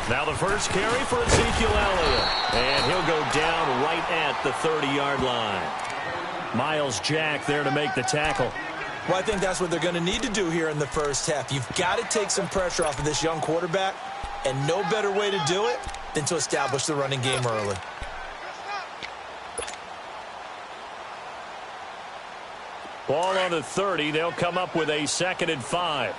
Now the first carry for Ezekiel Elliott. And he'll go down right at the 30-yard line. Miles Jack there to make the tackle. Well, I think that's what they're going to need to do here in the first half. You've got to take some pressure off of this young quarterback, and no better way to do it than to establish the running game early. Ball on the 30. They'll come up with a 2nd and 5.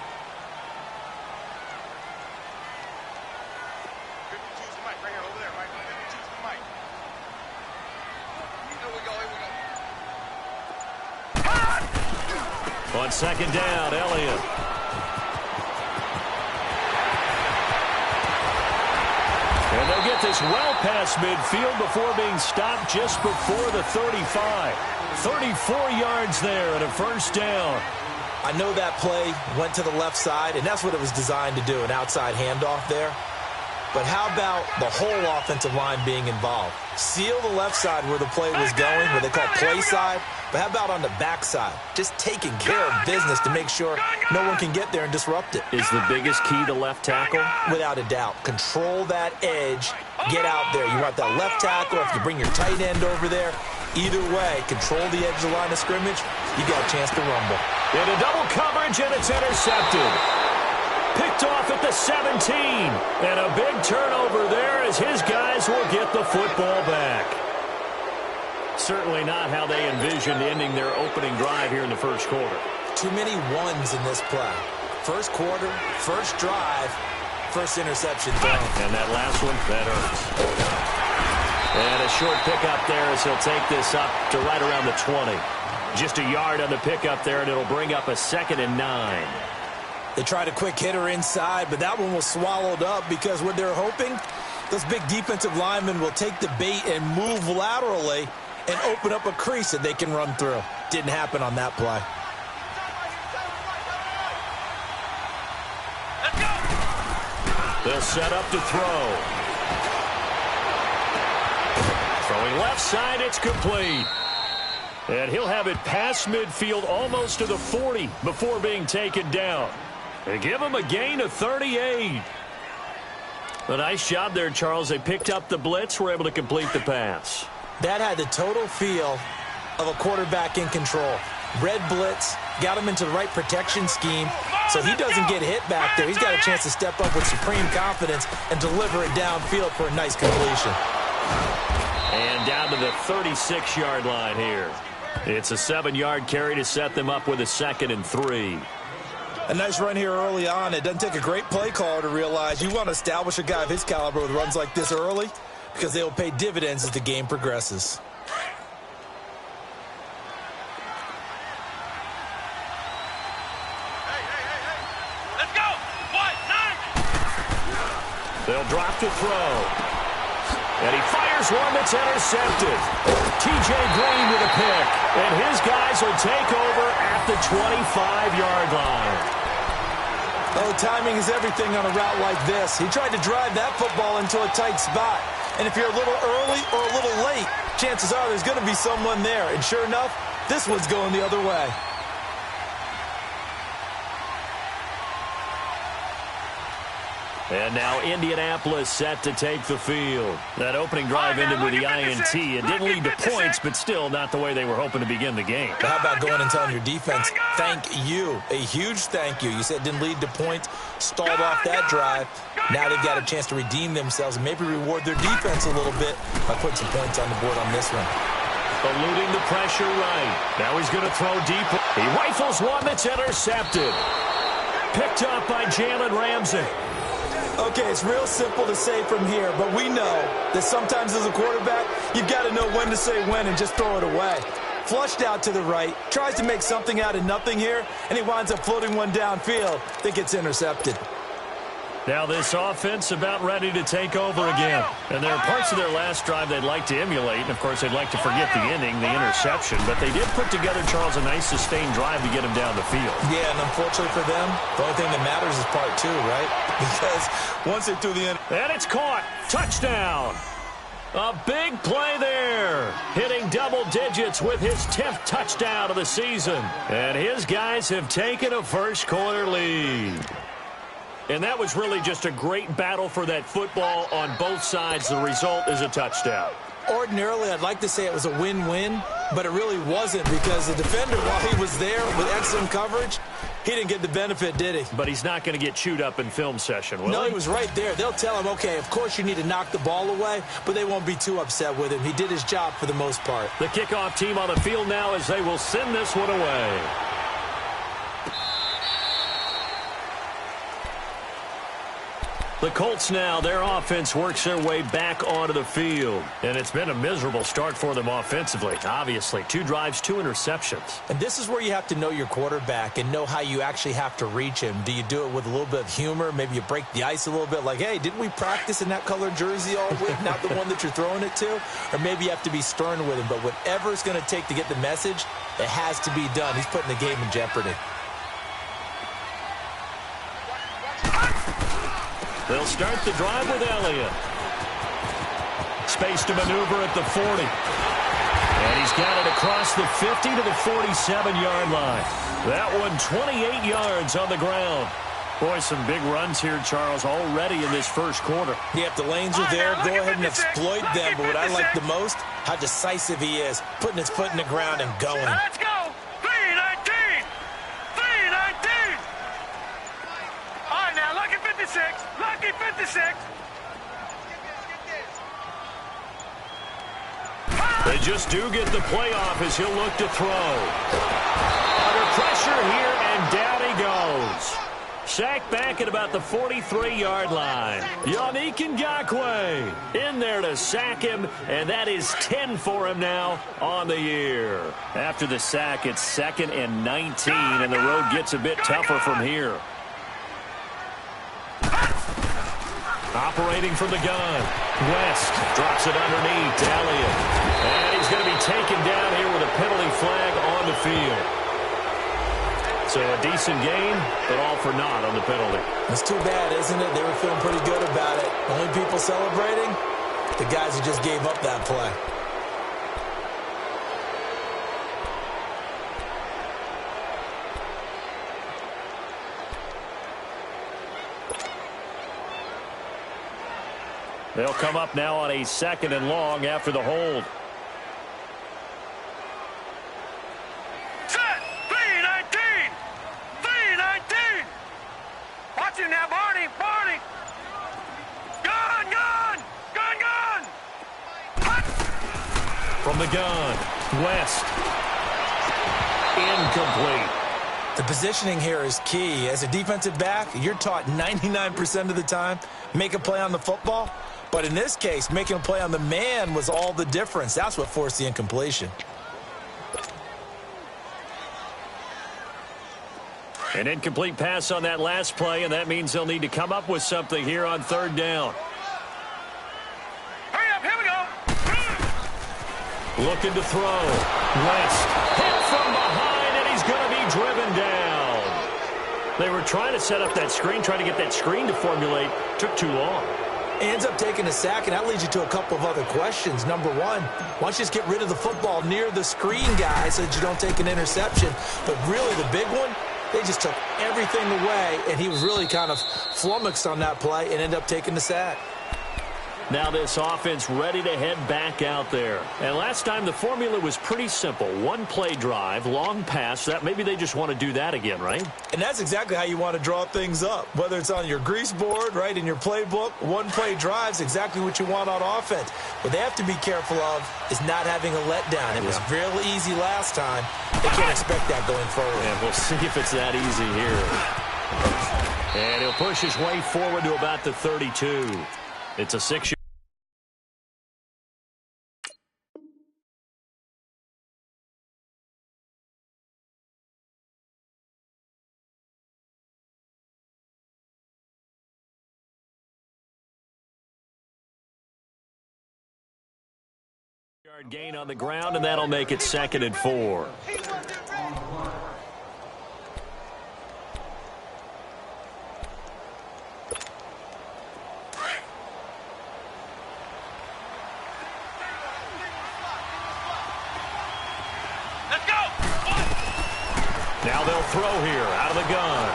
On 2nd down, Elliott. And they'll get this well past midfield before being stopped just before the 35. 34 yards there and a first down. I know that play went to the left side, and that's what it was designed to do, an outside handoff there. But how about the whole offensive line being involved? Seal the left side where the play was going, where they call play side. But how about on the backside? Just taking care of business to make sure no one can get there and disrupt it. Is the biggest key the left tackle? Without a doubt. Control that edge. Get out there. You want that left tackle. If you bring your tight end over there, either way, control the edge of the line of scrimmage, you got a chance to rumble. Into double coverage, and it's intercepted. Picked off at the 17. And a big turnover there as his guys will get the football back. Certainly not how they envisioned ending their opening drive here in the first quarter. Too many ones in this play. First quarter, first drive, first interception thrown. And that last one, that hurts. And a short pickup there as he'll take this up to right around the 20. Just a yard on the pickup there, and it'll bring up a 2nd and 9. They tried a quick hitter inside, but that one was swallowed up because what they're hoping, those big defensive linemen will take the bait and move laterally and open up a crease that they can run through. Didn't happen on that play. They'll set up to throw. Throwing left side, it's complete. And he'll have it past midfield almost to the 40 before being taken down. They give him a gain of 38. A nice job there, Charles. They picked up the blitz, were able to complete the pass. That had the total feel of a quarterback in control. Red blitz, got him into the right protection scheme, so he doesn't get hit back there. He's got a chance to step up with supreme confidence and deliver it downfield for a nice completion. And down to the 36-yard line here. It's a 7-yard carry to set them up with a 2nd and 3. A nice run here early on. It doesn't take a great play caller to realize you want to establish a guy of his caliber with runs like this early, because they will pay dividends as the game progresses. Let's go! 9! They'll drop to throw. And he fires one that's intercepted. T.J. Green with a pick. And his guys will take over at the 25-yard line. Oh, timing is everything on a route like this. He tried to drive that football into a tight spot. And if you're a little early or a little late, chances are there's going to be someone there. And sure enough, this one's going the other way. And now Indianapolis set to take the field. That opening drive ended with the INT. It didn't lead to points, but still not the way they were hoping to begin the game. But how about going and telling your defense, thank you, a huge thank you. You said it didn't lead to points, stalled off that drive. Now they've got a chance to redeem themselves and maybe reward their defense a little bit by putting some points on the board on this one. Eluding the pressure right. Now he's going to throw deep. He rifles one that's intercepted. Picked up by Jalen Ramsey. Okay, it's real simple to say from here, but we know that sometimes as a quarterback, you've got to know when to say when and just throw it away. Flushed out to the right, tries to make something out of nothing here, and he winds up floating one downfield that gets intercepted. Now this offense about ready to take over again. And there are parts of their last drive they'd like to emulate. And, of course, they'd like to forget the inning, the interception. But they did put together, Charles, a nice sustained drive to get him down the field. Yeah, and unfortunately for them, the only thing that matters is part two, right? Because once they're through the end. And it's caught. Touchdown. A big play there. Hitting double digits with his 10th touchdown of the season. And his guys have taken a first quarter lead. And that was really just a great battle for that football on both sides. The result is a touchdown. Ordinarily, I'd like to say it was a win-win, but it really wasn't because the defender, while he was there with excellent coverage, he didn't get the benefit, did he? But he's not going to get chewed up in film session, will he? No, he was right there. They'll tell him, okay, of course you need to knock the ball away, but they won't be too upset with him. He did his job for the most part. The kickoff team on the field now as they will send this one away. The Colts now, their offense works their way back onto the field. And it's been a miserable start for them offensively. Obviously, 2 drives, 2 interceptions. And this is where you have to know your quarterback and know how you actually have to reach him. Do you do it with a little bit of humor? Maybe you break the ice a little bit like, hey, didn't we practice in that colored jersey all week? Not the one that you're throwing it to? Or maybe you have to be stern with him. But whatever it's going to take to get the message, it has to be done. He's putting the game in jeopardy. They'll start the drive with Elliott. Space to maneuver at the 40. And he's got it across the 50 to the 47-yard line. That one 28 yards on the ground. Boy, some big runs here, Charles, already in this first quarter. Yeah, if the lanes are there, go ahead and exploit them. But what I like the most, how decisive he is, putting his foot in the ground and going. Let's go. 3-19. 3-19. All right, now, lucky 56. Lucky 56. They just do get the playoff as he'll look to throw. Under pressure here, and down he goes. Sacked back at about the 43-yard line. Yannick Ngakoue in there to sack him, and that is 10 for him now on the year. After the sack, it's 2nd and 19, and the road gets a bit tougher from here. Operating from the gun. West drops it underneath to Elliott. And he's going to be taken down here with a penalty flag on the field. So a decent game, but all for naught on the penalty. It's too bad, isn't it? They were feeling pretty good about it. Only people celebrating, the guys who just gave up that play. They'll come up now on a 2nd and long after the hold. Set. 3-19. 3-19. Watch him now, Barney. Barney. Gun, gun. Gun, gun. From the gun, West. Incomplete. The positioning here is key. As a defensive back, you're taught 99% of the time, make a play on the football. But in this case, making a play on the man was all the difference. That's what forced the incompletion. An incomplete pass on that last play, and that means they'll need to come up with something here on 3rd down. Hurry up, here we go. Looking to throw. West hit from behind, and he's going to be driven down. They were trying to set up that screen, trying to get that screen to formulate. Took too long. Ends up taking a sack, and that leads you to a couple of other questions. Number one, why don't you just get rid of the football near the screen guy so that you don't take an interception? But really the big one, they just took everything away, and he was really kind of flummoxed on that play and ended up taking the sack. Now this offense ready to head back out there. And last time the formula was pretty simple. 1-play drive, long pass. That maybe they just want to do that again, right? And that's exactly how you want to draw things up. Whether it's on your grease board, right, in your playbook, 1-play drive's exactly what you want on offense. What they have to be careful of is not having a letdown. It was real easy last time. They can't expect that going forward. And we'll see if it's that easy here. And he'll push his way forward to about the 32. It's a 6-yard. Gain on the ground, and that'll make it 2nd and 4. Let's go. Now they'll throw here out of the gun.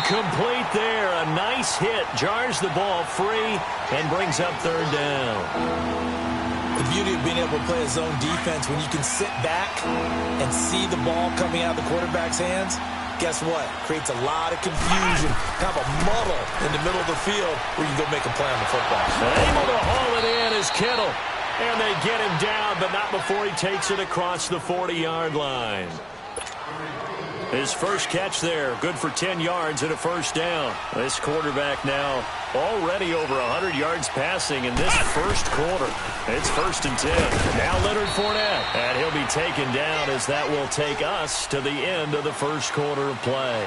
Incomplete there. A nice hit. Jars the ball free and brings up third down. The beauty of being able to play a zone defense when you can sit back and see the ball coming out of the quarterback's hands, guess what? Creates a lot of confusion, kind of a muddle in the middle of the field where you can go make a play on the football. Able to haul it in is Kittle. And they get him down, but not before he takes it across the 40-yard line. His first catch there, good for 10 yards and a first down. This quarterback now already over 100 yards passing in this first quarter. It's 1st and 10. Now Leonard Fournette, and he'll be taken down as that will take us to the end of the first quarter of play.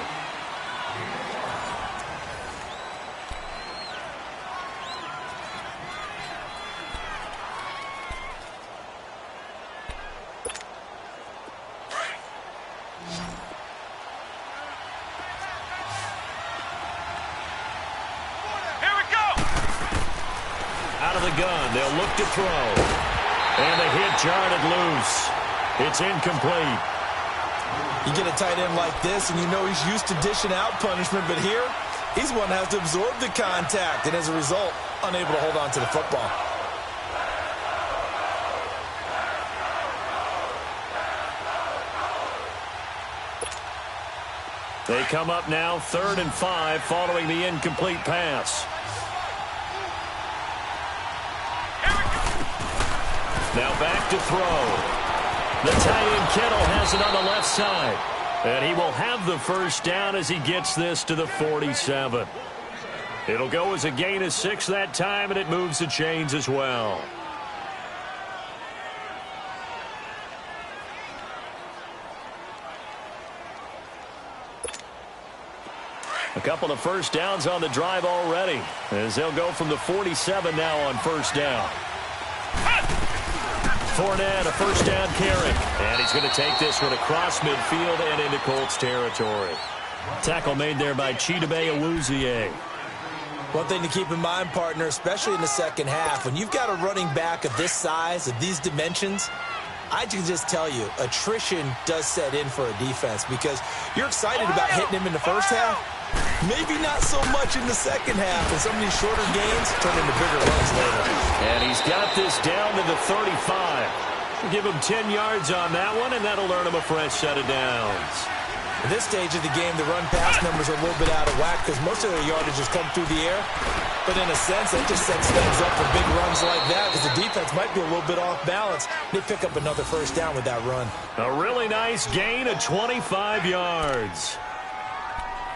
They'll look to throw. And the hit jarred it loose. It's incomplete. You get a tight end like this, and you know he's used to dishing out punishment, but here, he's one that has to absorb the contact, and as a result, unable to hold on to the football. They come up now 3rd and 5 following the incomplete pass. Now back to throw. The tight end Kittle has it on the left side. And he will have the first down as he gets this to the 47. It'll go as a gain of 6 that time, and it moves the chains as well. A couple of first downs on the drive already, as they'll go from the 47 now on first down. Fournette, a first down carry. And he's going to take this one across midfield and into Colts territory. Tackle made there by Chidobe Awuzie. One thing to keep in mind, partner, especially in the second half, when you've got a running back of this size, of these dimensions, I can just tell you, attrition does set in for a defense because you're excited about hitting him in the first half. Maybe not so much in the second half, and some of these shorter gains turn into bigger runs later. And he's got this down to the 35. Give him 10 yards on that one, and that'll earn him a fresh set of downs. At this stage of the game, the run-pass numbers are a little bit out of whack because most of their yardage has come through the air. But in a sense, that just sets things up for big runs like that because the defense might be a little bit off balance. They pick up another first down with that run. A really nice gain of 25 yards.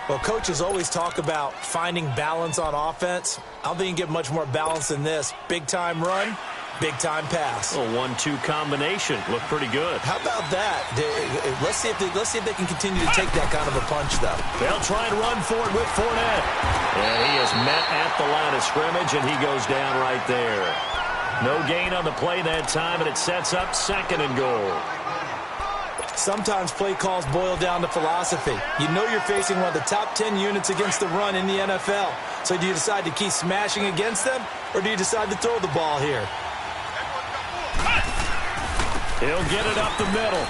Well, coaches always talk about finding balance on offense. I don't think you can get much more balance than this. Big-time run, big-time pass. A 1-2 combination. Looked pretty good. How about that? Let's see if they can continue to take that kind of a punch, though. They'll try and run for it with Fournette. And he is met at the line of scrimmage, and he goes down right there. No gain on the play that time, and it sets up 2nd and goal. Sometimes play calls boil down to philosophy. You know you're facing one of the top 10 units against the run in the NFL. So do you decide to keep smashing against them, or do you decide to throw the ball here? He'll get it up the middle.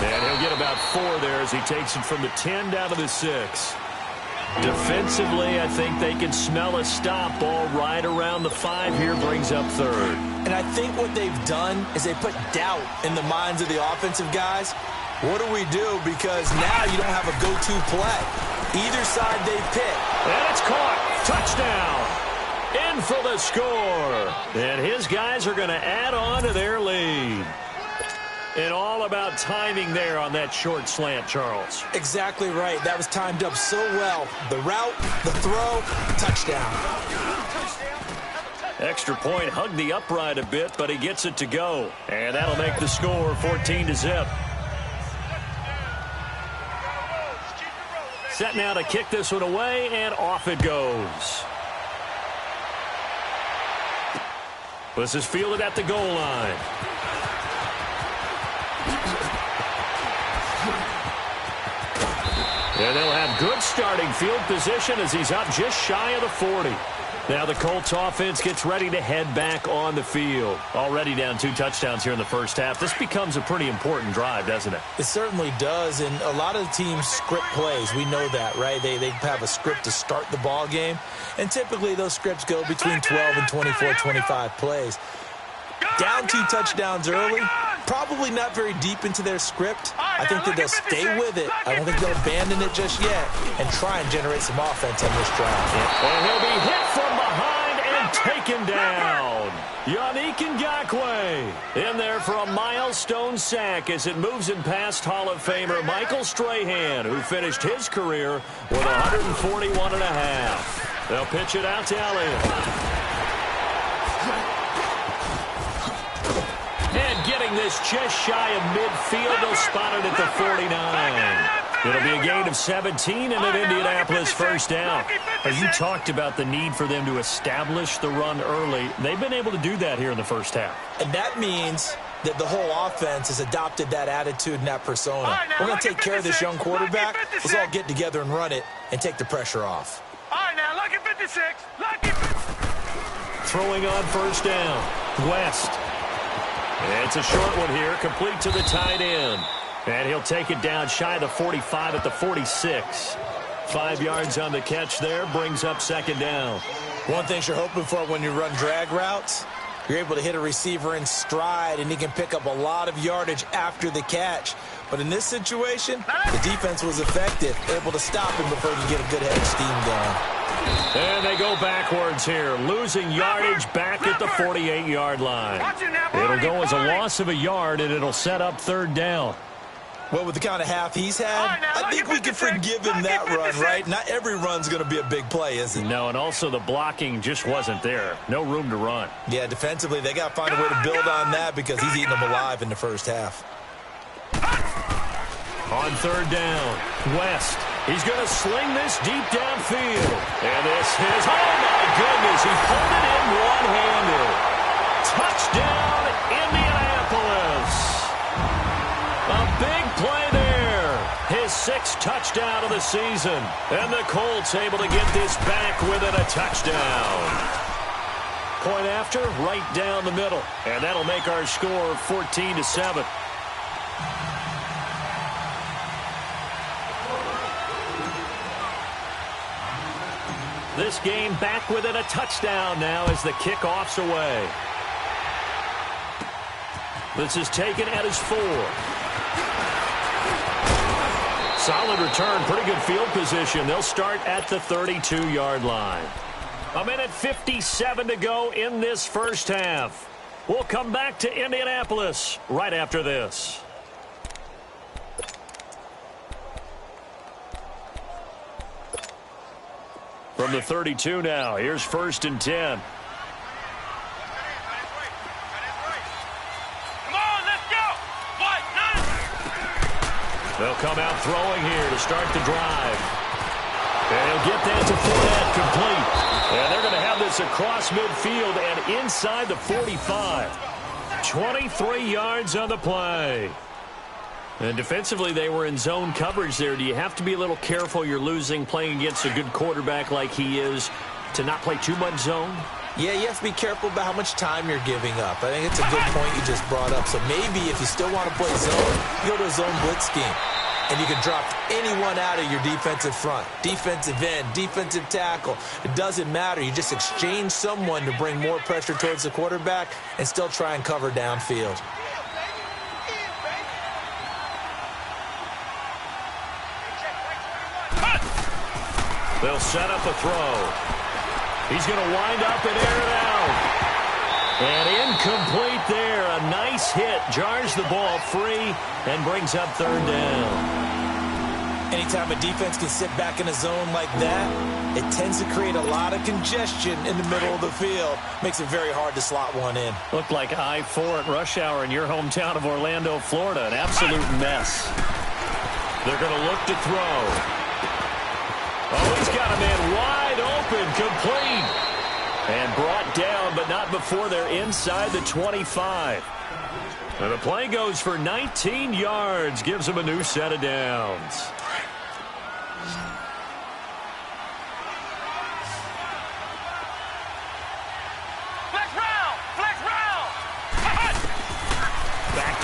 And he'll get about 4 there as he takes it from the 10 down to the 6. Defensively, I think they can smell a stop. Ball right around the 5 here, brings up 3rd. And I think what they've done is they put doubt in the minds of the offensive guys. What do we do? Because now you don't have a go-to play. Either side they pick. And it's caught. Touchdown. In for the score. And his guys are going to add on to their lead. And all about timing there on that short slant, Charles. Exactly right. That was timed up so well. The route, the throw, touchdown. Extra point hugged the upright a bit, but he gets it to go. And that'll make the score 14-0. Set now to kick this one away, and off it goes. This is fielded at the goal line. And they'll have good starting field position as he's up just shy of the 40. Now the Colts offense gets ready to head back on the field. Already down 2 touchdowns here in the first half. This becomes a pretty important drive, doesn't it? It certainly does, and a lot of the teams script plays. We know that, right? They have a script to start the ball game, and typically those scripts go between 12 and 24, 25 plays. Down 2 touchdowns early, probably not very deep into their script. I think that they'll stay with it. I don't think they'll abandon it just yet and try and generate some offense on this drive. And he'll be hit from behind and taken down. Yannick Ngakoue in there for a milestone sack as it moves in past Hall of Famer Michael Strahan, who finished his career with 141.5. They'll pitch it out to Elliott. And getting this just shy of midfield, they'll spot it at the 49. It'll be a gain of 17 and an Indianapolis first down. As you talked about the need for them to establish the run early, they've been able to do that here in the first half. And that means that the whole offense has adopted that attitude and that persona. We're going to take care of this young quarterback. Let's all get together and run it and take the pressure off. All right, now, lucky 56. Lucky 56. Throwing on first down. West. It's a short one here, complete to the tight end. And he'll take it down shy of the 45 at the 46. 5 yards on the catch there, brings up second down. One thing you're hoping for when you run drag routes, you're able to hit a receiver in stride, and he can pick up a lot of yardage after the catch. But in this situation, the defense was effective, able to stop him before he could get a good head of steam going. And they go backwards here, losing yardage back at the 48-yard line. It'll go as a loss of a yard, and it'll set up third down. Well, with the kind of half he's had, I think we can forgive him that run, right? Not every run's going to be a big play, is it? No, and also the blocking just wasn't there. No room to run. Yeah, defensively, they got to find a way to build on that because he's eating them alive in the first half. On third down, West. He's going to sling this deep downfield. And this is, oh my goodness, he pulled it in one-handed. Touchdown, Indianapolis. A big play there. His 6th touchdown of the season. And the Colts able to get this back within a touchdown. Point after, right down the middle. And that'll make our score 14-7. This game back within a touchdown now as the kickoff's away. This is taken at his 4. Solid return, pretty good field position. They'll start at the 32-yard line. 1:57 to go in this first half. We'll come back to Indianapolis right after this. From the 32 now, here's 1st and 10. Come on, let's go. What? They'll come out throwing here to start the drive. And he'll get that to Fournette, complete. And they're going to have this across midfield and inside the 45. 23 yards on the play. And defensively, they were in zone coverage there. Do you have to be a little careful you're losing playing against a good quarterback like he is to not play too much zone? Yeah, you have to be careful about how much time you're giving up. I think it's a good point you just brought up. So maybe if you still want to play zone, you go to a zone blitz scheme. And you can drop anyone out of your defensive front, defensive end, defensive tackle. It doesn't matter. You just exchange someone to bring more pressure towards the quarterback and still try and cover downfield. They'll set up a throw. He's going to wind up and air it out. And incomplete there. A nice hit. Jars the ball free and brings up third down. Anytime a defense can sit back in a zone like that, it tends to create a lot of congestion in the middle of the field. Makes it very hard to slot one in. Looked like I-4 at rush hour in your hometown of Orlando, Florida. An absolute mess. They're going to look to throw. Oh, he's got a man wide open, complete. And brought down, but not before they're inside the 25. And the play goes for 19 yards, gives them a new set of downs.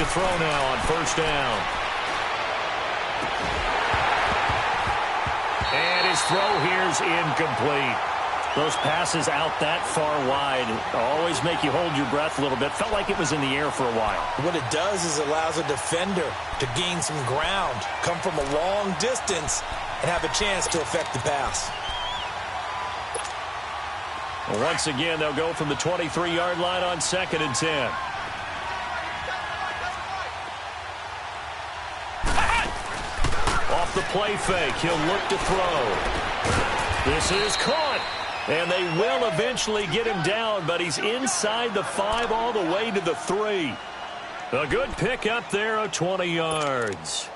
to throw now on first down. And his throw here's incomplete. Those passes out that far wide always make you hold your breath a little bit. Felt like it was in the air for a while. What it does is allows a defender to gain some ground, come from a long distance, and have a chance to affect the pass. Well, once again, they'll go from the 23-yard line on 2nd and 10. Off the play fake, he'll look to throw. This is caught. And they will eventually get him down, but he's inside the 5 all the way to the 3. A good pick up there of 20 yards.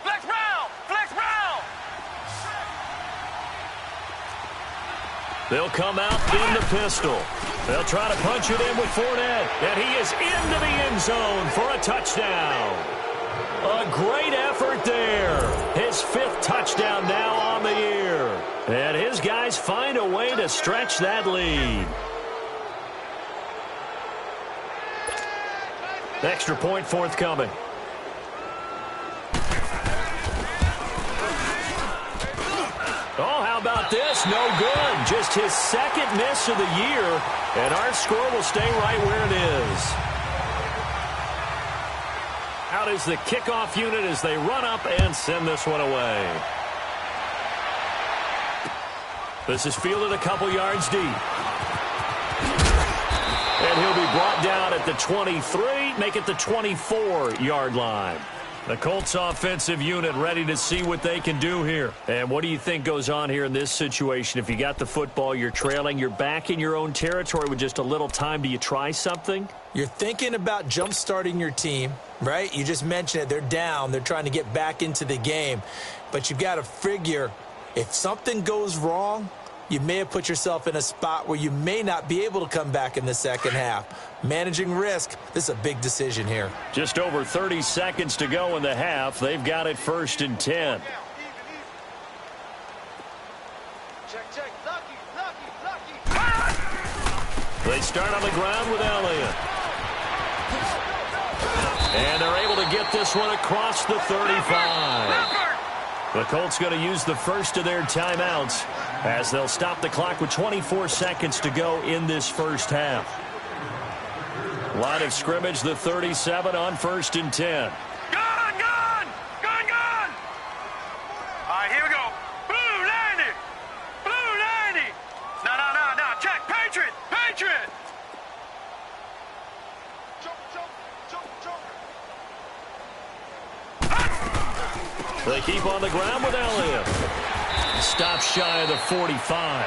Flex round! Flex round! They'll come out in the pistol. They'll try to punch it in with Fournette, and he is into the end zone for a touchdown. A great effort there. His 5th touchdown now on the year. And his guys find a way to stretch that lead. Extra point forthcoming. Oh, how about this? No good. Just his 2nd miss of the year, and our score will stay right where it is. Out is the kickoff unit as they run up and send this one away. This is fielded a couple yards deep. And he'll be brought down at the 23, make it the 24-yard line. The Colts offensive unit ready to see what they can do here. And what do you think goes on here in this situation? If you got the football, you're trailing, you're back in your own territory with just a little time. Do you try something? You're thinking about jump-starting your team, right? You just mentioned it. They're down. They're trying to get back into the game. But you've got to figure if something goes wrong, you may have put yourself in a spot where you may not be able to come back in the second half. Managing risk, this is a big decision here. Just over 30 seconds to go in the half. They've got it 1st and 10. Check. Lucky. They start on the ground with Elliott. And they're able to get this one across the 35. The Colts going to use the first of their timeouts as they'll stop the clock with 24 seconds to go in this first half. Line of scrimmage, the 37 on 1st and 10. Gun! All right, here we go. Blue 90! Blue 90! No. Check. Patriot! They keep on the ground with Elliott. Stop shy of the 45.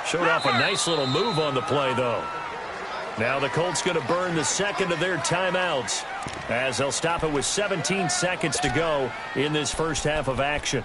Showed off a nice little move on the play, though. Now the Colts going to burn the 2nd of their timeouts as they'll stop it with 17 seconds to go in this first half of action.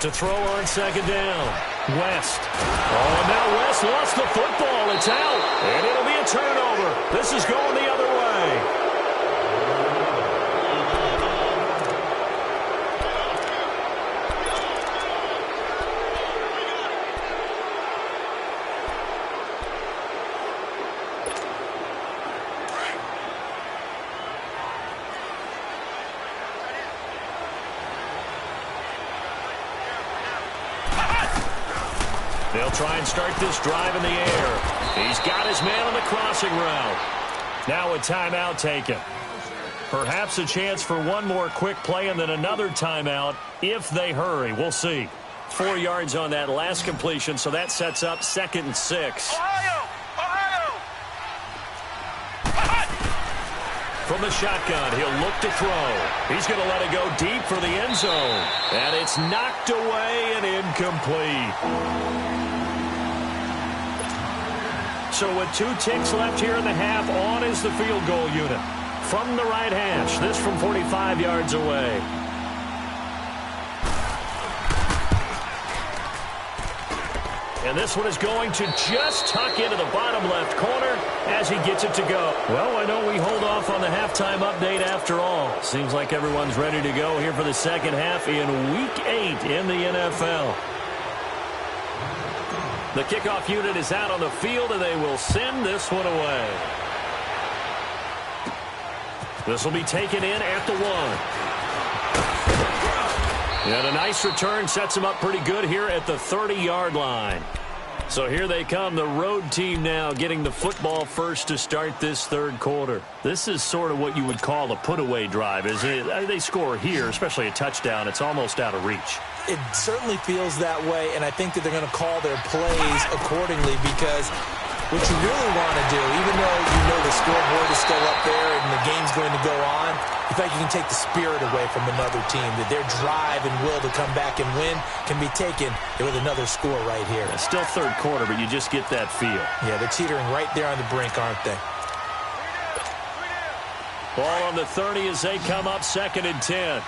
To throw on 2nd down. West. Oh, now West lost the football. It's out. And it'll be a turnover. This is going the other way. They'll try and start this drive in the air. He's got his man on the crossing route. Now a timeout taken. Perhaps a chance for one more quick play and then another timeout if they hurry. We'll see. 4 yards on that last completion, so that sets up 2nd and 6. Ohio! from the shotgun. He'll look to throw. He's going to let it go deep for the end zone. And it's knocked away and incomplete. So with 2 ticks left here in the half, on is the field goal unit. From the right hash, this from 45 yards away. And this one is going to just tuck into the bottom left corner as he gets it to go. Well, I know we hold off on the halftime update after all. Seems like everyone's ready to go here for the second half in Week 8 in the NFL. The kickoff unit is out on the field, and they will send this one away. This will be taken in at the 1. And a nice return sets him up pretty good here at the 30-yard line. So here they come, the road team now getting the football first to start this third quarter. This is sort of what you would call a put-away drive, isn't it? They score here, especially a touchdown. It's almost out of reach. It certainly feels that way, and I think that they're going to call their plays accordingly because what you really want to do, even though you know the scoreboard is still up there and the game's going to go on, in fact, you can take the spirit away from another team, that their drive and will to come back and win can be taken with another score right here. It's still third quarter, but you just get that feel. Yeah, they're teetering right there on the brink, aren't they? Ball on the 30 as they come up, 2nd and 10.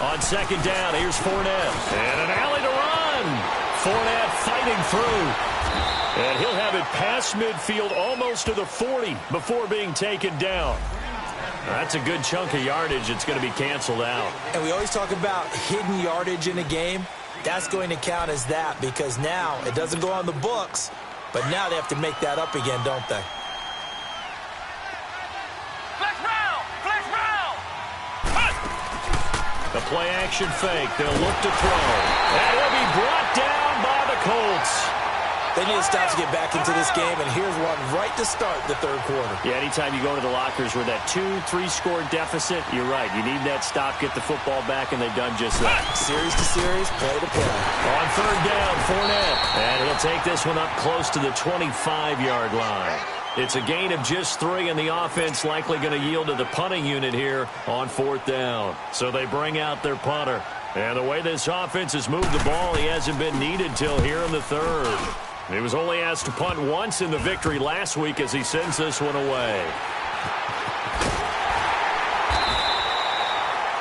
On 2nd down, here's Fournette. And an alley to run. Fournette fighting through. And he'll have it past midfield almost to the 40 before being taken down. That's a good chunk of yardage. It's going to be canceled out. And we always talk about hidden yardage in a game. That's going to count as that because now it doesn't go on the books, but now they have to make that up again, don't they? The play-action fake. They'll look to throw. And he'll be brought down by the Colts. They need to stop to get back into this game, and here's one right to start the third quarter. Yeah, anytime you go to the lockers with that 2-3 score deficit, you're right. You need that stop, get the football back, and they've done just that. Series to series, play to play. On 3rd down, Fournette. And he'll take this one up close to the 25-yard line. It's a gain of just 3, and the offense likely going to yield to the punting unit here on 4th down. So they bring out their punter. And the way this offense has moved the ball, he hasn't been needed till here in the 3rd. He was only asked to punt once in the victory last week as he sends this one away.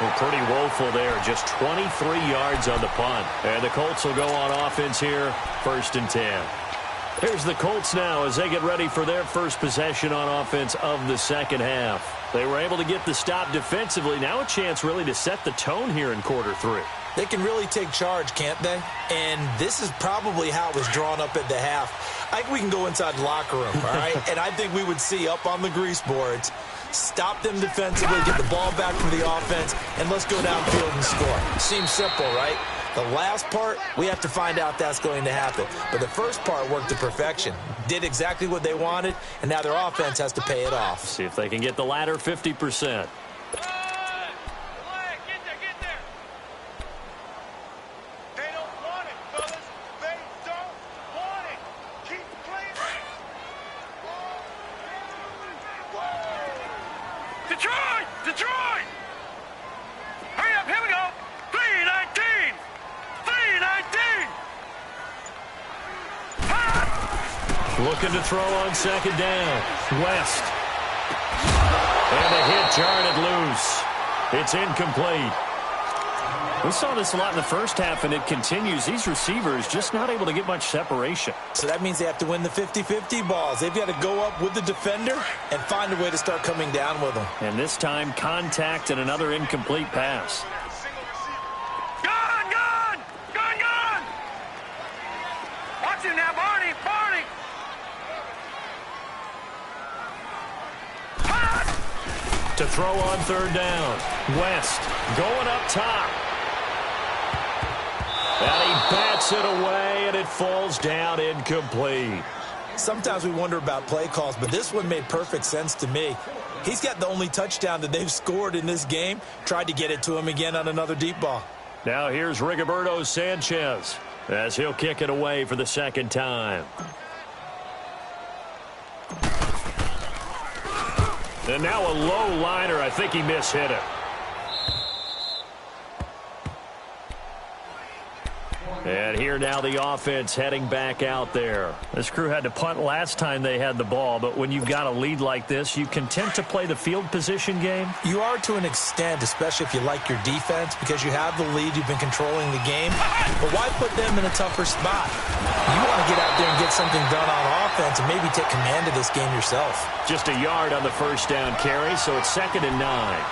Well, pretty woeful there. Just 23 yards on the punt. And the Colts will go on offense here, 1st and 10. Here's the Colts now as they get ready for their first possession on offense of the second half. They were able to get the stop defensively. Now a chance really to set the tone here in quarter 3. They can really take charge, can't they? And this is probably how it was drawn up at the half. I think we can go inside the locker room, all right? And I think we would see up on the grease boards, stop them defensively, get the ball back from the offense, and let's go downfield and score. Seems simple, right? The last part, we have to find out that's going to happen. But the first part worked to perfection. Did exactly what they wanted, and now their offense has to pay it off. See if they can get the latter 50%. Detroit! Hurry up, here we go! 3-19! 3-19! Looking to throw on 2nd down. West. And a hit jarred loose. It's incomplete. We saw this a lot in the first half, and it continues. These receivers just not able to get much separation. So that means they have to win the 50-50 balls. They've got to go up with the defender and find a way to start coming down with them. And this time, contact and another incomplete pass. Gone! Watch him now, Barney! To throw on 3rd down. West going up top. And he bats it away, and it falls down incomplete. Sometimes we wonder about play calls, but this one made perfect sense to me. He's got the only touchdown that they've scored in this game. Tried to get it to him again on another deep ball. Now here's Rigoberto Sanchez as he'll kick it away for the 2nd time. And now a low liner. I think he mishit it. And here now the offense heading back out there. This crew had to punt last time they had the ball, but when you've got a lead like this, you content to play the field position game? You are to an extent, especially if you like your defense, because you have the lead, you've been controlling the game. But why put them in a tougher spot? You want to get out there and get something done on offense and maybe take command of this game yourself. Just a yard on the first down carry, so it's 2nd and 9.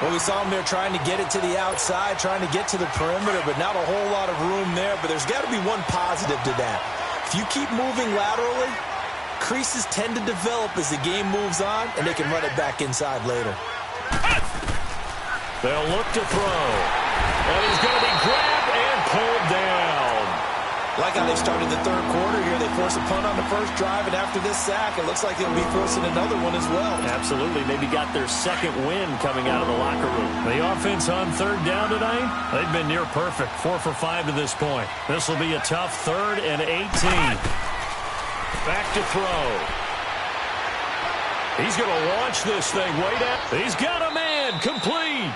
Well, we saw him there trying to get it to the outside, trying to get to the perimeter, but not a whole lot of room there. But there's got to be one positive to that. If you keep moving laterally, creases tend to develop as the game moves on, and they can run it back inside later. They'll look to throw. And he's going to be grabbed and pulled down. Like how they started the third quarter here. They force a punt on the first drive, and after this sack, it looks like they'll be forcing another one as well. Absolutely. Maybe got their second win coming out of the locker room. The offense on 3rd down tonight, they've been near perfect. 4 for 5 to this point. This will be a tough 3rd and 18. Back to throw. He's going to launch this thing way down. He's got a man. Complete.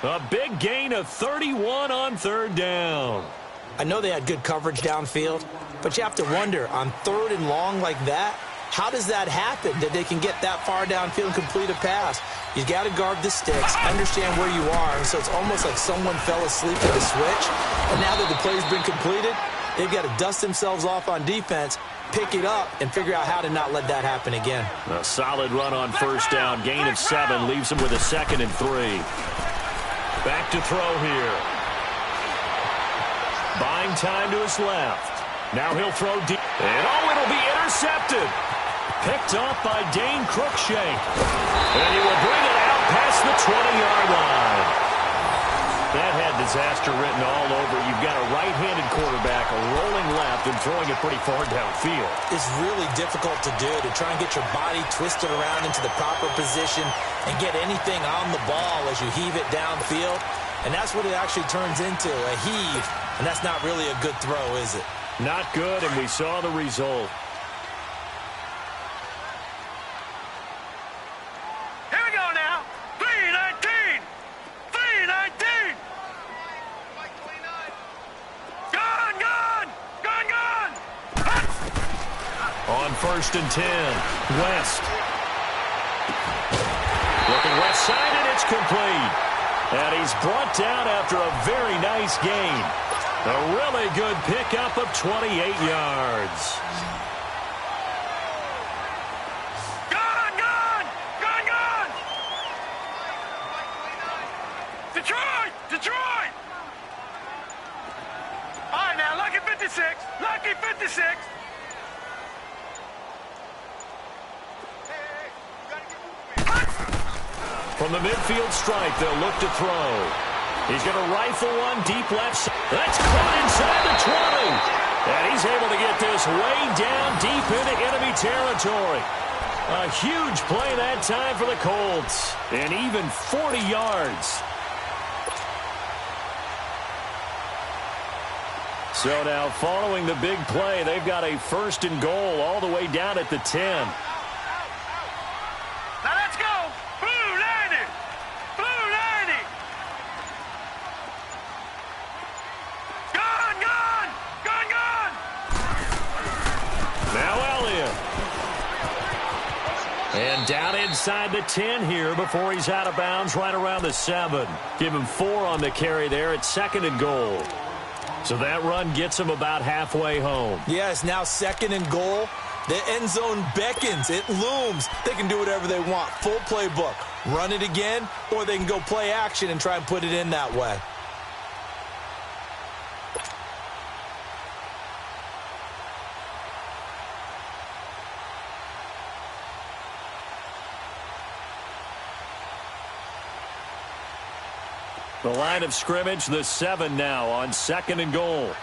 A big gain of 31 on 3rd down. I know they had good coverage downfield, but you have to wonder, on 3rd and long like that, how does that happen, that they can get that far downfield and complete a pass? You got to guard the sticks, understand where you are, and so it's almost like someone fell asleep at the switch, and now that the play's been completed, they've got to dust themselves off on defense, pick it up, and figure out how to not let that happen again. A solid run on 1st down, gain of 7, leaves them with a 2nd and 3. Back to throw here. Buying time to his left. Now he'll throw deep. And it'll be intercepted. Picked off by Dane Cruikshank. And he will bring it out past the 20-yard line. That had disaster written all over. You've got a right-handed quarterback rolling left and throwing it pretty far downfield. It's really difficult to do, to try and get your body twisted around into the proper position and get anything on the ball as you heave it downfield. And that's what it actually turns into, a heave. And that's not really a good throw, is it? Not good, and we saw the result. Here we go now. 3-19. 3-19. Gone, gone. Gone, gone. On 1st and 10, West. Looking left side, and it's complete. And he's brought down after a very nice gain. A really good pickup of 28 yards. Gone, gone. Gone, gone. Detroit, Detroit. All right, now, lucky 56. Lucky 56. From the midfield stripe, they'll look to throw. He's going to rifle one deep left side. That's caught inside the 20. And he's able to get this way down deep into enemy territory. A huge play that time for the Colts. And even 40 yards. So now following the big play, they've got a 1st and goal all the way down at the 10. Now let's go. Blue 90. Blue 90. Gone, gone. Gone, gone. Now Elliott. And down inside the 10 here before he's out of bounds right around the 7. Give him 4 on the carry there at 2nd and goal. So that run gets him about halfway home. Yes, now 2nd and goal. The end zone beckons. It looms. They can do whatever they want. Full playbook. Run it again, or they can go play action and try and put it in that way. The line of scrimmage, the 7 now on 2nd and goal.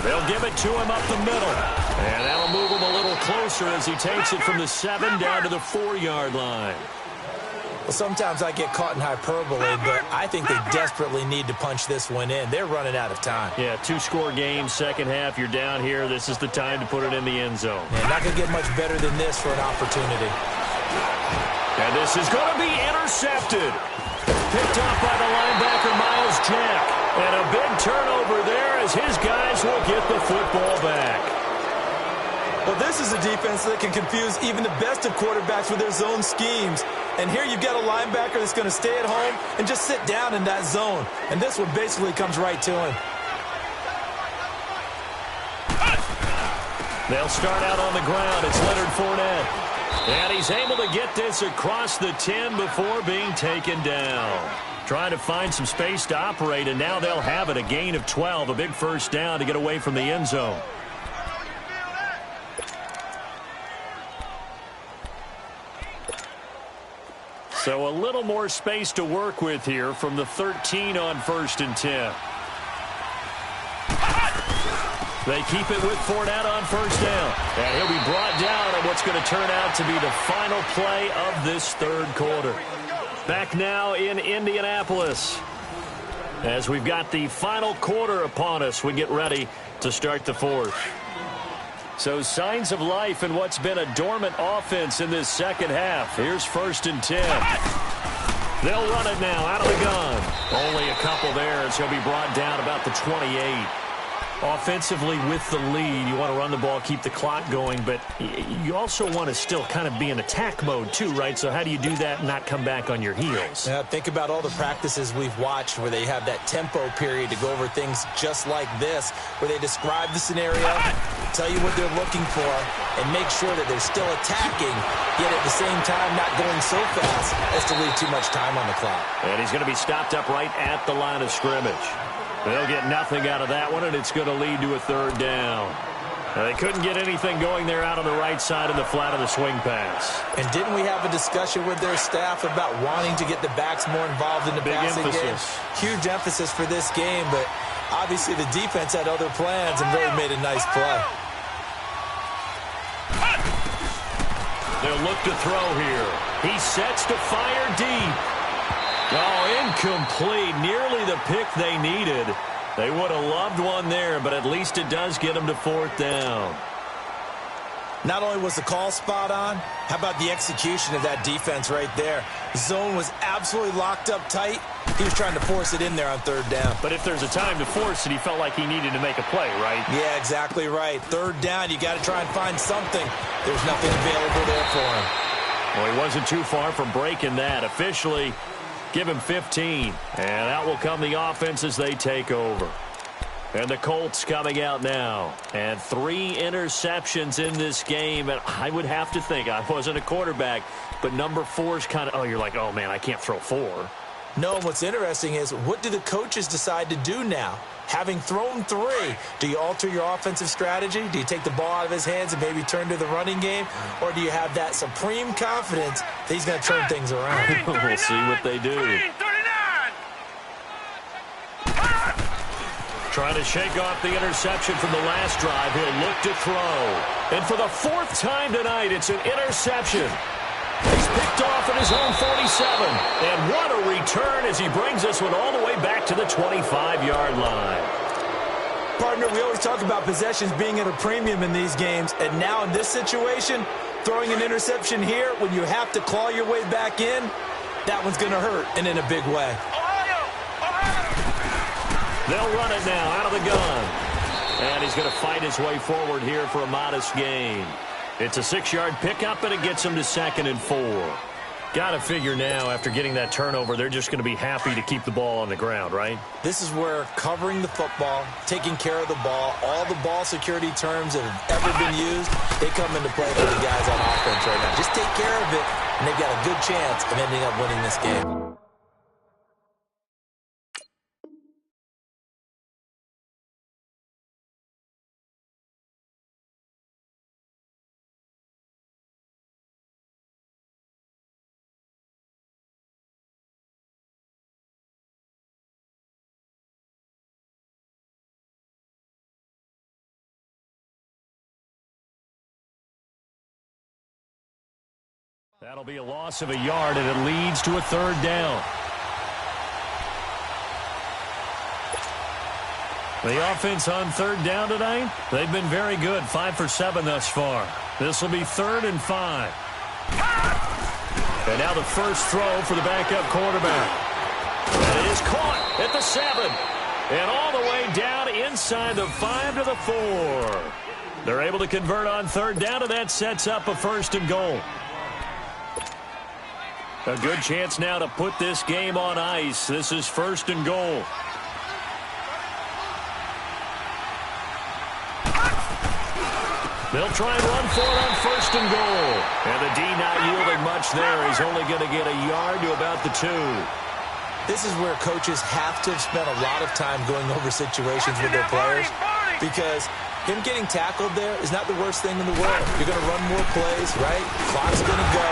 They'll give it to him up the middle. And that'll move him a little closer as he takes it from the 7 down to the 4-yard line. Well, sometimes I get caught in hyperbole, but I think they desperately need to punch this one in. They're running out of time. Yeah, two-score game, second half. You're down here. This is the time to put it in the end zone. Yeah, not going to get much better than this for an opportunity. And this is going to be intercepted. Picked off by the linebacker, Miles Jack. And a big turnover there as his guys will get the football back. Well, this is a defense that can confuse even the best of quarterbacks with their zone schemes. And here you've got a linebacker that's going to stay at home and just sit down in that zone. And this one basically comes right to him. They'll start out on the ground. It's Leonard Fournette. And he's able to get this across the 10 before being taken down. Trying to find some space to operate, and now they'll have it. A gain of 12, a big first down to get away from the end zone. So a little more space to work with here from the 13 on 1st and 10. They keep it with Fournette on first down. And he'll be brought down on what's going to turn out to be the final play of this third quarter. Back now in Indianapolis, as we've got the final quarter upon us, we get ready to start the fourth. So signs of life in what's been a dormant offense in this second half. Here's 1st and 10. They'll run it now out of the gun. Only a couple there as he'll be brought down about the 28. Offensively with the lead, you want to run the ball, keep the clock going, but you also want to still kind of be in attack mode too, right? So how do you do that and not come back on your heels? Yeah, think about all the practices we've watched where they have that tempo period to go over things just like this, where they describe the scenario, tell you what they're looking for, and make sure that they're still attacking, yet at the same time not going so fast as to leave too much time on the clock. And he's going to be stopped up right at the line of scrimmage. They'll get nothing out of that one, and it's going to lead to a third down. They couldn't get anything going there out on the right side of the flat of the swing pass. And didn't we have a discussion with their staff about wanting to get the backs more involved in the passing game? Huge emphasis for this game, but obviously the defense had other plans and really made a nice play. They'll look to throw here. He sets to fire deep. Oh, incomplete. Nearly the pick they needed. They would have loved one there, but at least it does get them to 4th down. Not only was the call spot on, how about the execution of that defense right there? The zone was absolutely locked up tight. He was trying to force it in there on 3rd down. But if there's a time to force it, he felt like he needed to make a play, right? Yeah, exactly right. 3rd down, you got to try and find something. There's nothing available there for him. Well, he wasn't too far from breaking that. Officially, give him 15. And out will come the offense as they take over. And the Colts coming out now. And 3 interceptions in this game. And I would have to think, I wasn't a quarterback, but number 4 is kind of, oh, you're like, oh, man, I can't throw 4. No, and what's interesting is, what do the coaches decide to do now? Having thrown 3, do you alter your offensive strategy? Do you take the ball out of his hands and maybe turn to the running game? Or do you have that supreme confidence that he's going to turn things around? We'll see what they do. Trying to shake off the interception from the last drive. He'll look to throw. And for the 4th time tonight, it's an interception. He's picked off at his own 47. And what a return as he brings this one all the way back to the 25-yard line. Partner, we always talk about possessions being at a premium in these games. And now in this situation, throwing an interception here when you have to claw your way back in, that one's going to hurt, and in a big way. They'll run it now out of the gun. And he's going to fight his way forward here for a modest gain. It's a 6-yard pickup, and it gets him to 2nd and 4. Got to figure now, after getting that turnover, they're just going to be happy to keep the ball on the ground, right? This is where covering the football, taking care of the ball, all the ball security terms that have ever been used, they come into play for the guys on offense right now. Just take care of it, and they've got a good chance of ending up winning this game. That'll be a loss of a yard, and it leads to a third down. The offense on third down tonight, they've been very good, 5 for 7 thus far. This will be 3rd and 5. And now the first throw for the backup quarterback. And it is caught at the 7. And all the way down inside the 5 to the 4. They're able to convert on third down, and that sets up a 1st and goal. A good chance now to put this game on ice. This is 1st and goal. They'll try and run for it on 1st and goal. And the D not yielding much there. He's only going to get a yard to about the 2. This is where coaches have to have spent a lot of time going over situations with their players, because him getting tackled there is not the worst thing in the world. You're going to run more plays, right? Clock's going to go.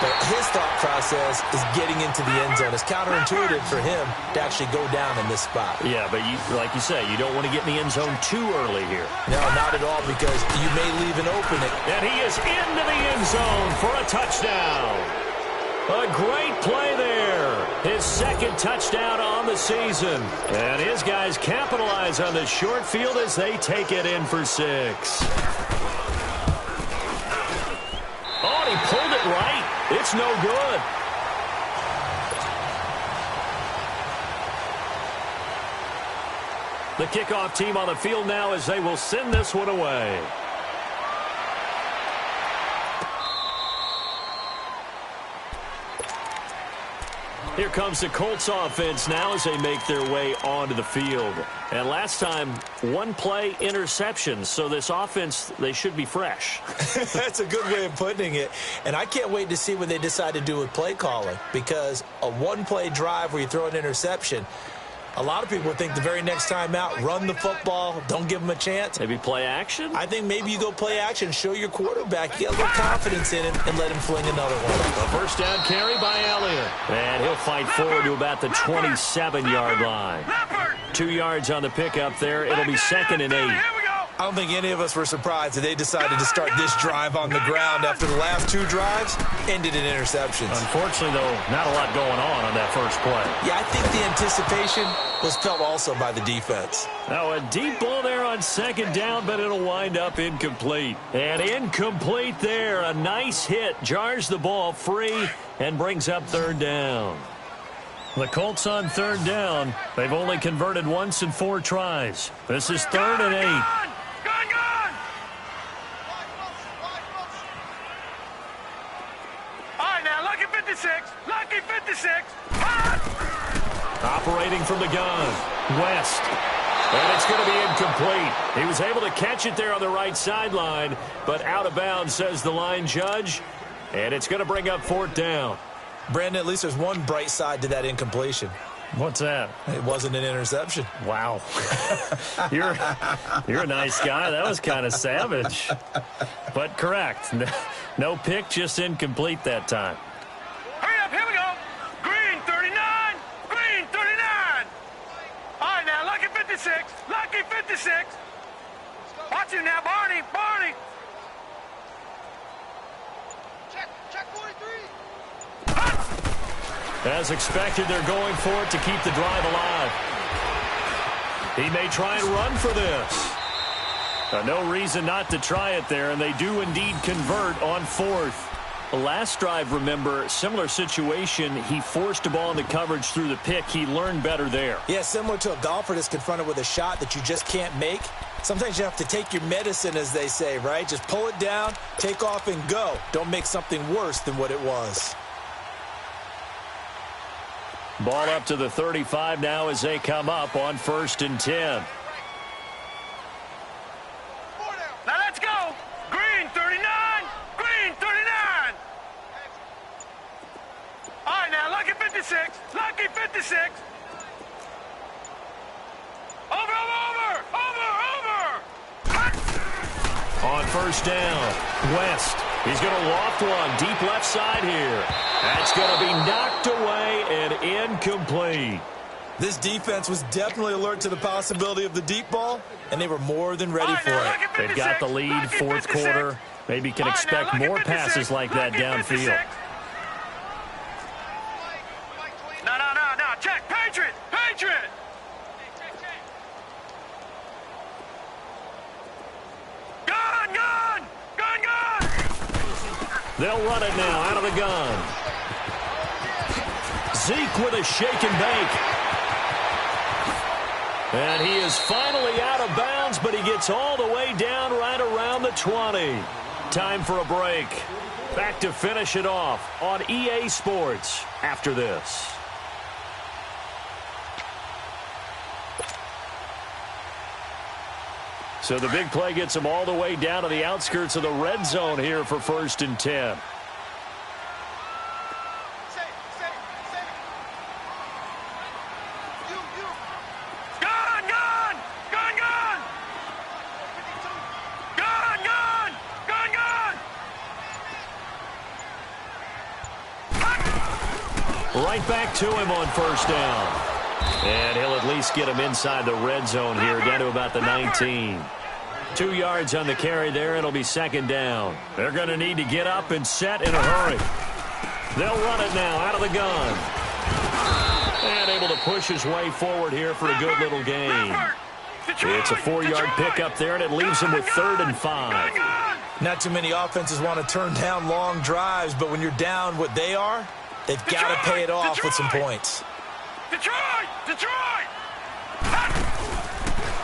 But his thought process is getting into the end zone. It's counterintuitive for him to actually go down in this spot. Yeah, but like you say, you don't want to get in the end zone too early here. No, not at all, because you may leave an opening. And he is into the end zone for a touchdown. A great play there. His 2nd touchdown on the season. And his guys capitalize on the short field as they take it in for 6. Oh, and he pulled it right. It's no good. The kickoff team on the field now as they will send this one away. Here comes the Colts offense now as they make their way onto the field. And last time, 1 play interception. So this offense, they should be fresh. That's a good way of putting it. And I can't wait to see what they decide to do with play calling, because a 1-play drive where you throw an interception, a lot of people think the very next time out, run the football, don't give them a chance. Maybe play action? I think maybe you go play action, show your quarterback, you get a little confidence in him, and let him fling another one. A 1st down carry by Elliott. And he'll fight forward to about the 27-yard line. 2 yards on the pickup there. It'll be 2nd and 8. I don't think any of us were surprised that they decided to start this drive on the ground after the last 2 drives ended in interceptions. Unfortunately, though, not a lot going on that first play. Yeah, I think the anticipation was felt also by the defense. Now, a deep ball there on 2nd down, but it'll wind up incomplete. And incomplete there. A nice hit. Jars the ball free and brings up 3rd down. The Colts on 3rd down. They've only converted once in 4 tries. This is 3rd and 8. Lucky 56. Operating from the gun. West. And it's going to be incomplete. He was able to catch it there on the right sideline, but out of bounds, says the line judge. And it's going to bring up 4th down. Brandon, at least there's one bright side to that incompletion. What's that? It wasn't an interception. Wow. You're a nice guy. That was kind of savage. But correct. No pick, just incomplete that time. Hurry up, here we go. Green 39. Green 39. All right, now, lucky 56. Lucky 56. Watch him now, Barney. Barney. Check 43. As expected, they're going for it to keep the drive alive. He may try and run for this. No reason not to try it there, and they do indeed convert on 4th. The last drive, remember, similar situation. He forced a ball into coverage through the pick. He learned better there. Yeah, similar to a golfer that's confronted with a shot that you just can't make. Sometimes you have to take your medicine, as they say, right? Just pull it down, take off, and go. Don't make something worse than what it was. Ball up to the 35 now as they come up on 1st and 10. Now let's go. Green 39. Green 39. All right, now, lucky 56. Lucky 56. Over. On 1st down, West. He's going to loft one deep left side here. That's going to be knocked away and incomplete. This defense was definitely alert to the possibility of the deep ball, and they were more than ready for it. They've got the lead, 4th quarter. Maybe can expect more passes like that downfield. They'll run it now out of the gun. Zeke with a shake and bake. And he is finally out of bounds, but he gets all the way down right around the 20. Time for a break. Back to finish it off on EA Sports after this. So the big play gets him all the way down to the outskirts of the red zone here for 1st and 10. Right back to him on 1st down. And he'll at least get him inside the red zone here, down to about the 19. 2 yards on the carry there. It'll be 2nd down. They're going to need to get up and set in a hurry. They'll run it now out of the gun. And able to push his way forward here for a good little gain. It's a 4-yard pickup there, and it leaves him with 3rd and 5. Not too many offenses want to turn down long drives, but when you're down what they are, they've got to pay it off with some points. Detroit! Detroit!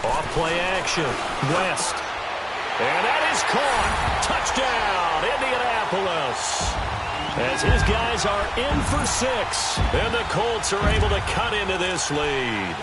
Off play action. West. And that is caught. Touchdown, Indianapolis. As his guys are in for 6. And the Colts are able to cut into this lead.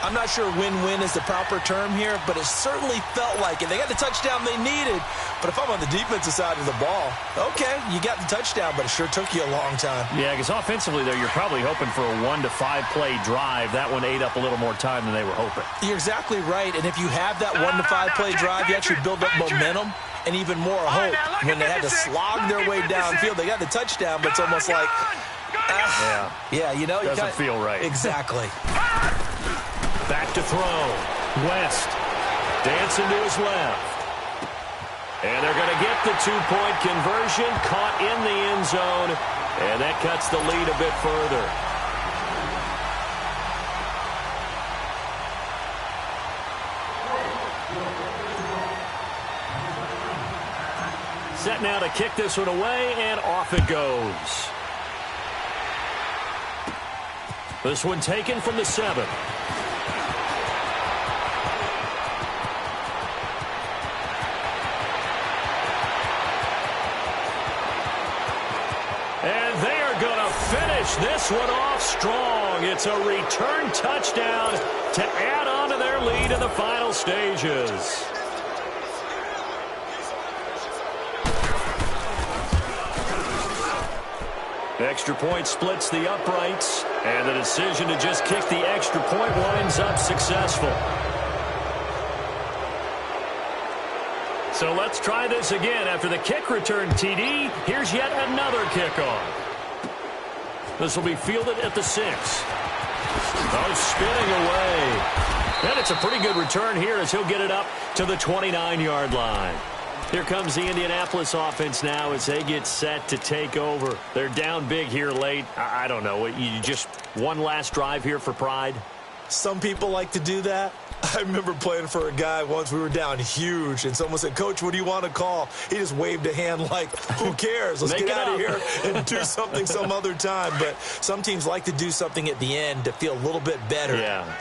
I'm not sure win-win is the proper term here, but it certainly felt like it. They got the touchdown they needed, but if I'm on the defensive side of the ball, okay, you got the touchdown, but it sure took you a long time. Yeah, because offensively, though, you're probably hoping for a 1 to 5 play drive. That one ate up a little more time than they were hoping. You're exactly right, and if you have that 1 to 5 play drive, you actually build up momentum and even more hope. When they had to slog their way downfield, they got the touchdown, but it's almost like, yeah, you know. Doesn't feel right. Exactly. Back to throw. West. Dancing to his left. And they're going to get the 2-point conversion. Caught in the end zone. And that cuts the lead a bit further. Set now to kick this one away, and off it goes. This one taken from the 7. And they are going to finish this one off strong. It's a return touchdown to add on to their lead in the final stages. The extra point splits the uprights, and the decision to just kick the extra point winds up successful. So let's try this again. After the kick return TD, here's yet another kickoff. This will be fielded at the 6. Oh, spinning away. And it's a pretty good return here as he'll get it up to the 29-yard line. Here comes the Indianapolis offense now as they get set to take over. They're down big here late. I don't know. You just one last drive here for pride? Some people like to do that. I remember playing for a guy once. We were down huge, and someone said, "Coach, what do you want to call?" He just waved a hand like, who cares? Let's get out of here and do something some other time. But some teams like to do something at the end to feel a little bit better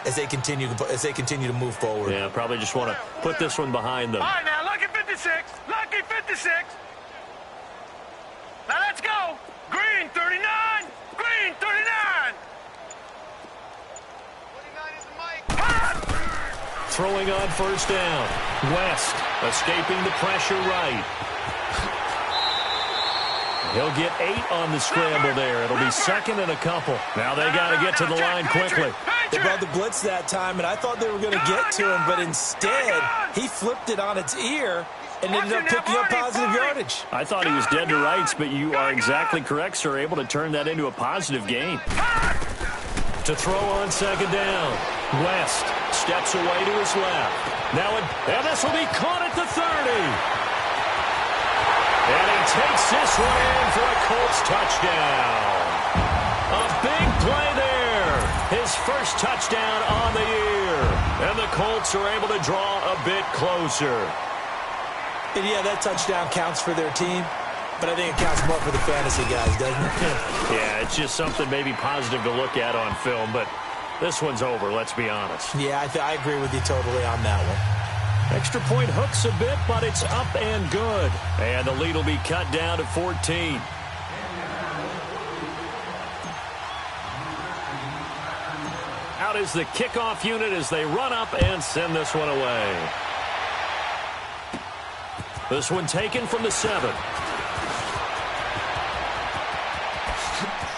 as they continue to move forward. Yeah, probably just want to put this one behind them. All right, now, lucky 56. Lucky 56. Now, let's go. Green 39. Green 39. Throwing on 1st down. West escaping the pressure right. He'll get 8 on the scramble there. It'll be 2nd and a couple. Now they got to get to the line quickly. They brought the blitz that time, and I thought they were going to get to him, but instead he flipped it on its ear and ended up picking up positive yardage. I thought he was dead to rights, but you are exactly correct, sir. Able to turn that into a positive gain. To throw on 2nd down. West steps away to his left. Now, and this will be caught at the 30. And he takes this one in for a Colts touchdown. A big play there. His first touchdown on the year. And the Colts are able to draw a bit closer. And yeah, that touchdown counts for their team. but I think it counts more for the fantasy guys, doesn't it? Yeah, it's just something maybe positive to look at on film, but this one's over, let's be honest. Yeah, I agree with you totally on that one. Extra point hooks a bit, but it's up and good. And the lead will be cut down to 14. Out is the kickoff unit as they run up and send this one away. This one taken from the 7.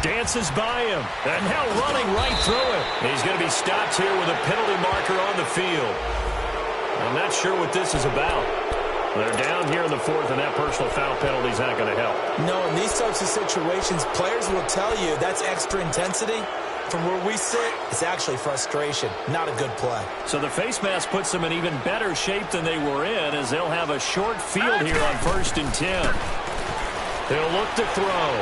Dances by him, and now running right through it. He's going to be stopped here with a penalty marker on the field. I'm not sure what this is about. They're down here in the 4th, and that personal foul penalty is not going to help. No, in these types of situations, players will tell you that's extra intensity. From where we sit, it's actually frustration, not a good play. So the face mask puts them in even better shape than they were in, as they'll have a short field here on 1st and 10. He'll look to throw.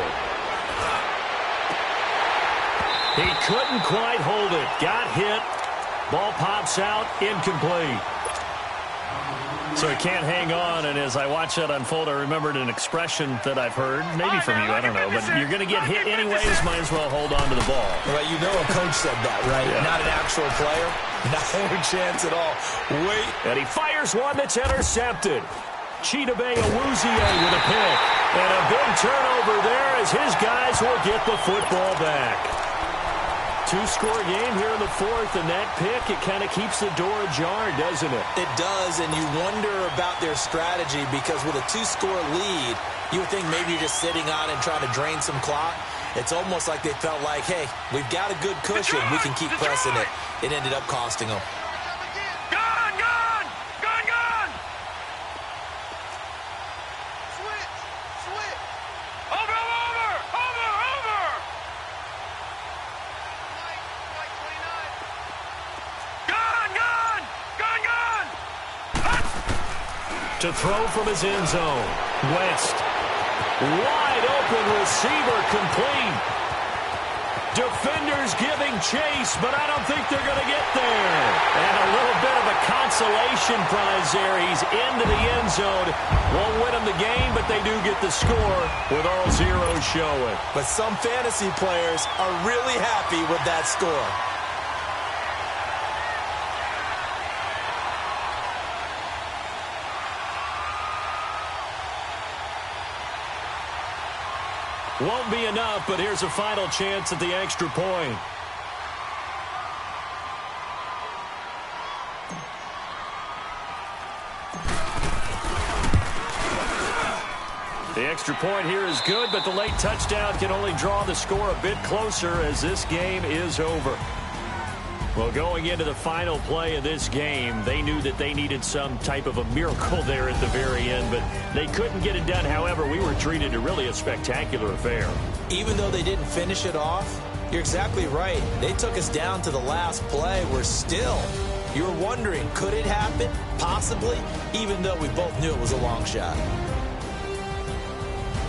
He couldn't quite hold it. Got hit. Ball pops out. Incomplete. So he can't hang on, and as I watch that unfold, I remembered an expression that I've heard, maybe from you, I don't know, but you're going to get hit anyways, might as well hold on to the ball. Well, you know a coach said that, right? Yeah. Not an actual player. Not a chance at all. Wait. And he fires one that's intercepted. Chidobe Awuzie with a pick. And a big turnover there as his guys will get the football back. 2-score game here in the 4th, and that pick, it kind of keeps the door ajar, doesn't it? It does, and you wonder about their strategy because with a 2-score lead, you would think maybe you're just sitting on and trying to drain some clock. It's almost like they felt like, hey, we've got a good cushion. We can keep pressing it. It ended up costing them. Gone, gone, gone, gone. Switch, switch. Over, over, over, over. Gone, gone, gone, gone. To throw from his end zone. West. Wide open receiver complete. Defenders giving chase, but I don't think they're going to get there. And a little bit of a consolation prize there. He's into the end zone. Won't win them the game, but they do get the score with all zeros showing. But some fantasy players are really happy with that score. Won't be enough, but here's a final chance at the extra point. The extra point here is good, but the late touchdown can only draw the score a bit closer as this game is over. Well, going into the final play of this game, they knew that they needed some type of a miracle there at the very end, but they couldn't get it done. However, we were treated to really a spectacular affair. Even though they didn't finish it off, you're exactly right. They took us down to the last play. We're still, you're wondering, could it happen? Possibly, even though we both knew it was a long shot.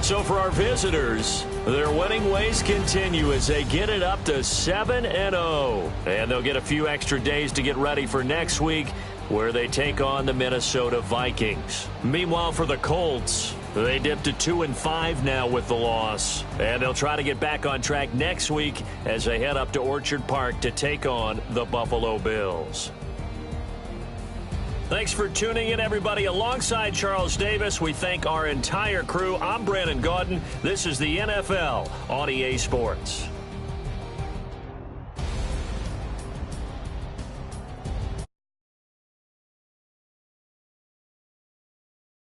So for our visitors, their winning ways continue as they get it up to 7-0. And they'll get a few extra days to get ready for next week, where they take on the Minnesota Vikings. Meanwhile, for the Colts, they dipped to 2-5 now with the loss. And they'll try to get back on track next week as they head up to Orchard Park to take on the Buffalo Bills. Thanks for tuning in, everybody. Alongside Charles Davis, we thank our entire crew. I'm Brandon Gaudin. This is the NFL on EA Sports.